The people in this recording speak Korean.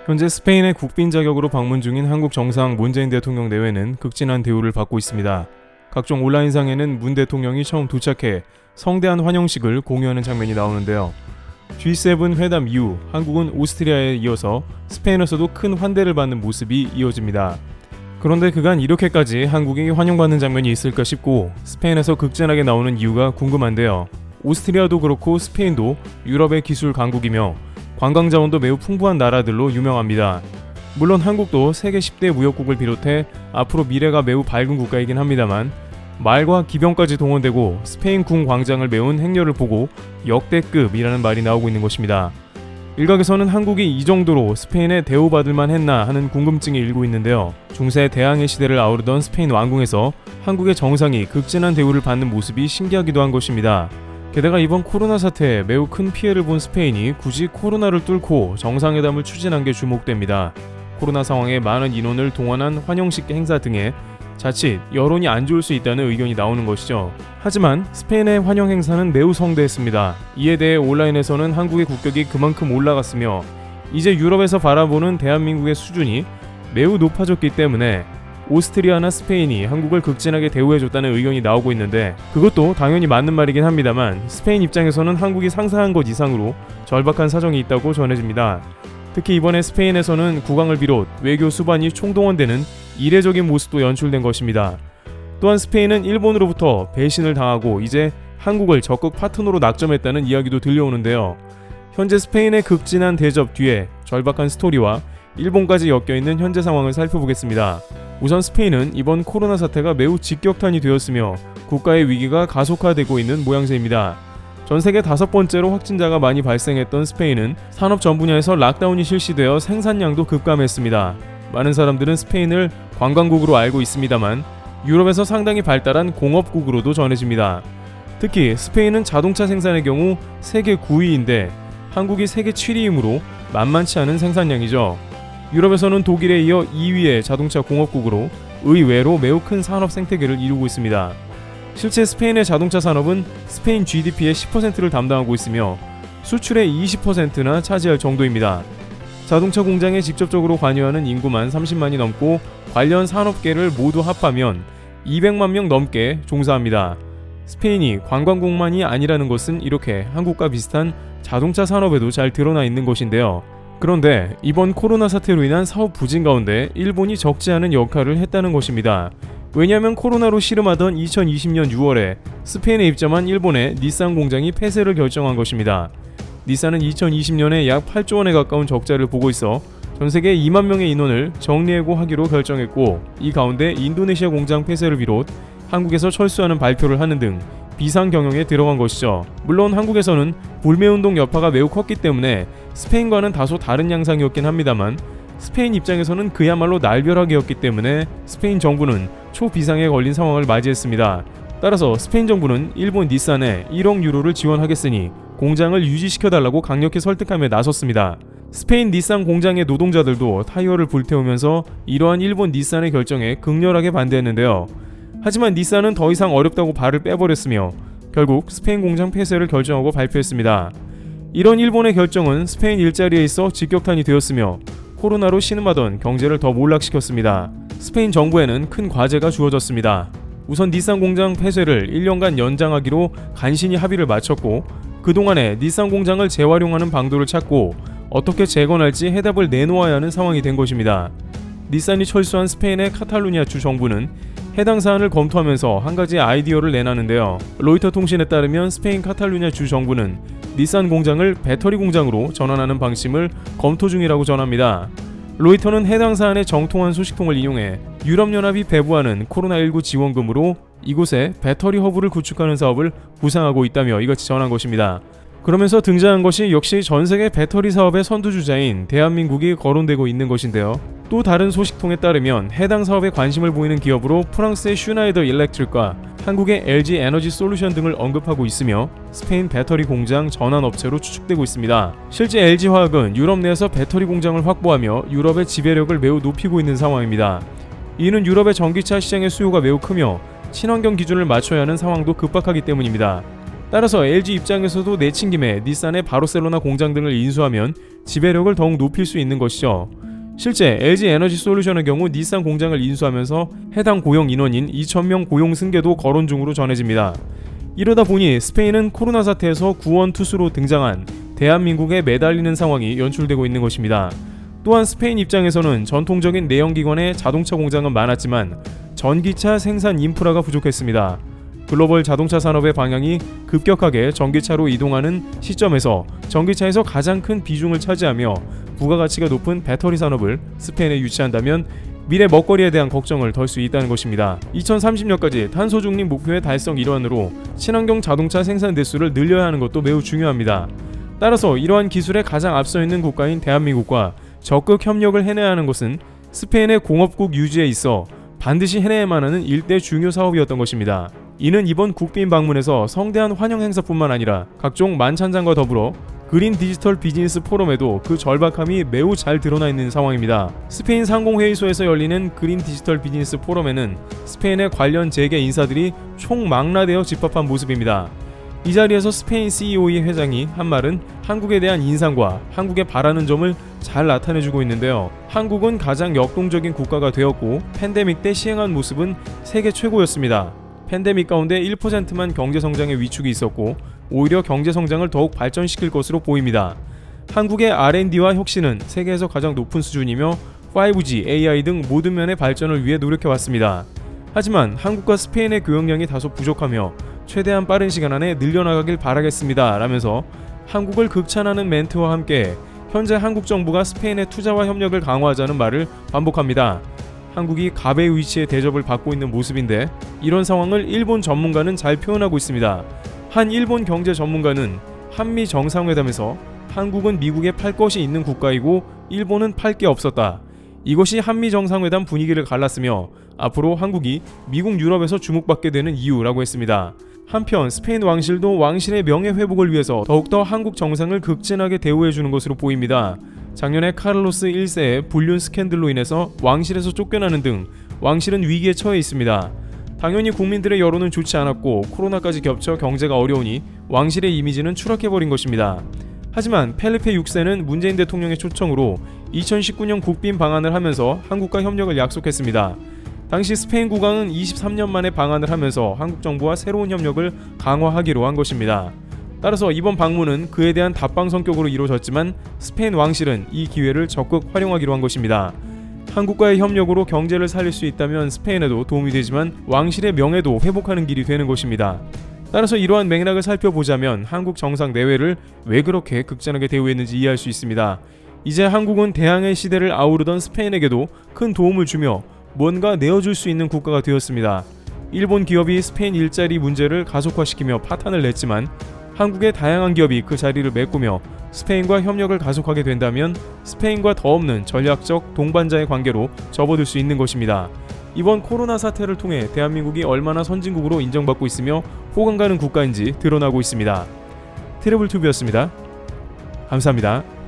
현재 스페인의 국빈 자격으로 방문 중인 한국 정상 문재인 대통령 내외는 극진한 대우를 받고 있습니다. 각종 온라인상에는 문 대통령이 처음 도착해 성대한 환영식을 공유하는 장면이 나오는데요. G7 회담 이후 한국은 오스트리아에 이어서 스페인에서도 큰 환대를 받는 모습이 이어집니다. 그런데 그간 이렇게까지 한국이 환영받는 장면이 있을까 싶고 스페인에서 극진하게 나오는 이유가 궁금한데요. 오스트리아도 그렇고 스페인도 유럽의 기술 강국이며 관광 자원도 매우 풍부한 나라들로 유명합니다. 물론 한국도 세계 10대 무역국을 비롯해 앞으로 미래가 매우 밝은 국가이긴 합니다만 말과 기병까지 동원되고 스페인 궁 광장을 메운 행렬을 보고 역대급이라는 말이 나오고 있는 것입니다. 일각에서는 한국이 이 정도로 스페인에 대우받을 만했나 하는 궁금증이 일고 있는데요. 중세 대항해 시대를 아우르던 스페인 왕궁에서 한국의 정상이 극진한 대우를 받는 모습이 신기하기도 한 것입니다. 게다가 이번 코로나 사태에 매우 큰 피해를 본 스페인이 굳이 코로나를 뚫고 정상회담을 추진한 게 주목됩니다. 코로나 상황에 많은 인원을 동원한 환영식 행사 등에 자칫 여론이 안 좋을 수 있다는 의견이 나오는 것이죠. 하지만 스페인의 환영 행사는 매우 성대했습니다. 이에 대해 온라인에서는 한국의 국격이 그만큼 올라갔으며 이제 유럽에서 바라보는 대한민국의 수준이 매우 높아졌기 때문에 오스트리아나 스페인이 한국을 극진하게 대우해줬다는 의견이 나오고 있는데 그것도 당연히 맞는 말이긴 합니다만 스페인 입장에서는 한국이 상상한 것 이상으로 절박한 사정이 있다고 전해집니다. 특히 이번에 스페인에서는 국왕을 비롯 외교 수반이 총동원되는 이례적인 모습도 연출된 것입니다. 또한 스페인은 일본으로부터 배신을 당하고 이제 한국을 적극 파트너로 낙점했다는 이야기도 들려오는데요. 현재 스페인의 극진한 대접 뒤에 절박한 스토리와 일본까지 엮여있는 현재 상황을 살펴보겠습니다. 우선 스페인은 이번 코로나 사태가 매우 직격탄이 되었으며 국가의 위기가 가속화되고 있는 모양새입니다. 전세계 5번째로 확진자가 많이 발생했던 스페인은 산업 전 분야에서 락다운이 실시되어 생산량도 급감했습니다. 많은 사람들은 스페인을 관광국으로 알고 있습니다만 유럽에서 상당히 발달한 공업국으로도 전해집니다. 특히 스페인은 자동차 생산의 경우 세계 9위인데 한국이 세계 7위이므로 만만치 않은 생산량이죠. 유럽에서는 독일에 이어 2위의 자동차 공업국으로 의외로 매우 큰 산업 생태계를 이루고 있습니다. 실제 스페인의 자동차 산업은 스페인 GDP의 10%를 담당하고 있으며 수출의 20%나 차지할 정도입니다. 자동차 공장에 직접적으로 관여하는 인구만 30만이 넘고 관련 산업계를 모두 합하면 200만 명 넘게 종사합니다. 스페인이 관광국만이 아니라는 것은 이렇게 한국과 비슷한 자동차 산업에도 잘 드러나 있는 것인데요. 그런데 이번 코로나 사태로 인한 사업 부진 가운데 일본이 적지 않은 역할을 했다는 것입니다. 왜냐하면 코로나로 씨름하던 2020년 6월에 스페인에 입점한 일본의 닛산 공장이 폐쇄를 결정한 것입니다. 닛산은 2020년에 약 8조 원에 가까운 적자를 보고 있어 전세계 2만 명의 인원을 정리해고하기로 결정했고 이 가운데 인도네시아 공장 폐쇄를 비롯 한국에서 철수하는 발표를 하는 등 비상 경영에 들어간 것이죠. 물론 한국에서는 불매운동 여파가 매우 컸기 때문에 스페인과는 다소 다른 양상이었긴 합니다만 스페인 입장에서는 그야말로 날벼락이었기 때문에 스페인 정부는 초비상에 걸린 상황을 맞이했습니다. 따라서 스페인 정부는 일본 닛산에 1억 유로를 지원하겠으니 공장을 유지시켜달라고 강력히 설득하며 나섰습니다. 스페인 닛산 공장의 노동자들도 타이어를 불태우면서 이러한 일본 닛산의 결정에 극렬하게 반대했는데요. 하지만 닛산은 더 이상 어렵다고 발을 빼버렸으며 결국 스페인 공장 폐쇄를 결정하고 발표했습니다. 이런 일본의 결정은 스페인 일자리에 있어 직격탄이 되었으며 코로나로 신음하던 경제를 더 몰락시켰습니다. 스페인 정부에는 큰 과제가 주어졌습니다. 우선 닛산 공장 폐쇄를 1년간 연장하기로 간신히 합의를 마쳤고 그동안에 닛산 공장을 재활용하는 방도를 찾고 어떻게 재건할지 해답을 내놓아야 하는 상황이 된 것입니다. 닛산이 철수한 스페인의 카탈루니아 주 정부는 해당 사안을 검토하면서 한 가지 아이디어를 내놨는데요. 로이터 통신에 따르면 스페인 카탈루니아 주 정부는 닛산 공장을 배터리 공장으로 전환하는 방침을 검토 중이라고 전합니다. 로이터는 해당 사안의 정통한 소식통을 인용해 유럽연합이 배부하는 코로나19 지원금으로 이곳에 배터리 허브를 구축하는 사업을 구상하고 있다며 이같이 전한 것입니다. 그러면서 등장한 것이 역시 전세계 배터리 사업의 선두주자인 대한민국이 거론되고 있는 것인데요. 또 다른 소식통에 따르면 해당 사업에 관심을 보이는 기업으로 프랑스의 슈나이더 일렉트릭과 한국의 LG 에너지 솔루션 등을 언급하고 있으며 스페인 배터리 공장 전환 업체로 추측되고 있습니다. 실제 LG화학은 유럽 내에서 배터리 공장을 확보하며 유럽의 지배력을 매우 높이고 있는 상황입니다. 이는 유럽의 전기차 시장의 수요가 매우 크며 친환경 기준을 맞춰야 하는 상황도 급박하기 때문입니다. 따라서 LG 입장에서도 내친 김에 닛산의 바르셀로나 공장 등을 인수하면 지배력을 더욱 높일 수 있는 것이죠. 실제 LG 에너지 솔루션의 경우 닛산 공장을 인수하면서 해당 고용 인원인 2,000명 고용 승계도 거론 중으로 전해집니다. 이러다 보니 스페인은 코로나 사태에서 구원 투수로 등장한 대한민국에 매달리는 상황이 연출되고 있는 것입니다. 또한 스페인 입장에서는 전통적인 내연기관의 자동차 공장은 많았지만 전기차 생산 인프라가 부족했습니다. 글로벌 자동차 산업의 방향이 급격하게 전기차로 이동하는 시점에서 전기차에서 가장 큰 비중을 차지하며 부가가치가 높은 배터리 산업을 스페인에 유치한다면 미래 먹거리에 대한 걱정을 덜 수 있다는 것입니다. 2030년까지 탄소 중립 목표의 달성 일환으로 친환경 자동차 생산 대수를 늘려야 하는 것도 매우 중요합니다. 따라서 이러한 기술에 가장 앞서 있는 국가인 대한민국과 적극 협력을 해내야 하는 것은 스페인의 공업국 유지에 있어 반드시 해내야만 하는 일대 중요 사업이었던 것입니다. 이는 이번 국빈 방문에서 성대한 환영 행사뿐만 아니라 각종 만찬장과 더불어 그린 디지털 비즈니스 포럼에도 그 절박함이 매우 잘 드러나 있는 상황입니다. 스페인 상공회의소에서 열리는 그린 디지털 비즈니스 포럼에는 스페인의 관련 재계 인사들이 총망라되어 집합한 모습입니다. 이 자리에서 스페인 CEO의 회장이 한 말은 한국에 대한 인상과 한국에 바라는 점을 잘 나타내주고 있는데요. 한국은 가장 역동적인 국가가 되었고 팬데믹 때 시행한 모습은 세계 최고였습니다. 팬데믹 가운데 1%만 경제성장에 위축이 있었고 오히려 경제성장을 더욱 발전시킬 것으로 보입니다. 한국의 R&D와 혁신은 세계에서 가장 높은 수준이며 5G, AI 등 모든 면의 발전을 위해 노력해왔습니다. 하지만 한국과 스페인의 교역량이 다소 부족하며 최대한 빠른 시간 안에 늘려나가길 바라겠습니다 라면서 한국을 극찬하는 멘트와 함께 현재 한국 정부가 스페인의 투자와 협력을 강화하자는 말을 반복합니다. 한국이 갑의 위치에 대접을 받고 있는 모습인데 이런 상황을 일본 전문가는 잘 표현하고 있습니다. 한 일본 경제 전문가는 한미 정상회담에서 한국은 미국에 팔 것이 있는 국가이고 일본은 팔 게 없었다. 이것이 한미 정상회담 분위기를 갈랐으며 앞으로 한국이 미국 유럽에서 주목받게 되는 이유라고 했습니다. 한편 스페인 왕실도 왕실의 명예회복을 위해서 더욱더 한국 정상을 극진하게 대우해주는 것으로 보입니다. 작년에 카를로스 1세의 불륜 스캔들로 인해서 왕실에서 쫓겨나는 등 왕실은 위기에 처해 있습니다. 당연히 국민들의 여론은 좋지 않았고 코로나까지 겹쳐 경제가 어려우니 왕실의 이미지는 추락해버린 것입니다. 하지만 펠리페 6세는 문재인 대통령의 초청으로 2019년 국빈 방한을 하면서 한국과 협력을 약속했습니다. 당시 스페인 국왕은 23년 만에 방한을 하면서 한국 정부와 새로운 협력을 강화하기로 한 것입니다. 따라서 이번 방문은 그에 대한 답방 성격으로 이루어졌지만 스페인 왕실은 이 기회를 적극 활용하기로 한 것입니다. 한국과의 협력으로 경제를 살릴 수 있다면 스페인에도 도움이 되지만 왕실의 명예도 회복하는 길이 되는 것입니다. 따라서 이러한 맥락을 살펴보자면 한국 정상 내외를 왜 그렇게 극진하게 대우했는지 이해할 수 있습니다. 이제 한국은 대항해 시대를 아우르던 스페인에게도 큰 도움을 주며 뭔가 내어줄 수 있는 국가가 되었습니다. 일본 기업이 스페인 일자리 문제를 가속화시키며 파탄을 냈지만 한국의 다양한 기업이 그 자리를 메꾸며 스페인과 협력을 가속하게 된다면 스페인과 더 없는 전략적 동반자의 관계로 접어들 수 있는 것입니다. 이번 코로나 사태를 통해 대한민국이 얼마나 선진국으로 인정받고 있으며 호감 가는 국가인지 드러나고 있습니다. 트래블튜브였습니다. 감사합니다.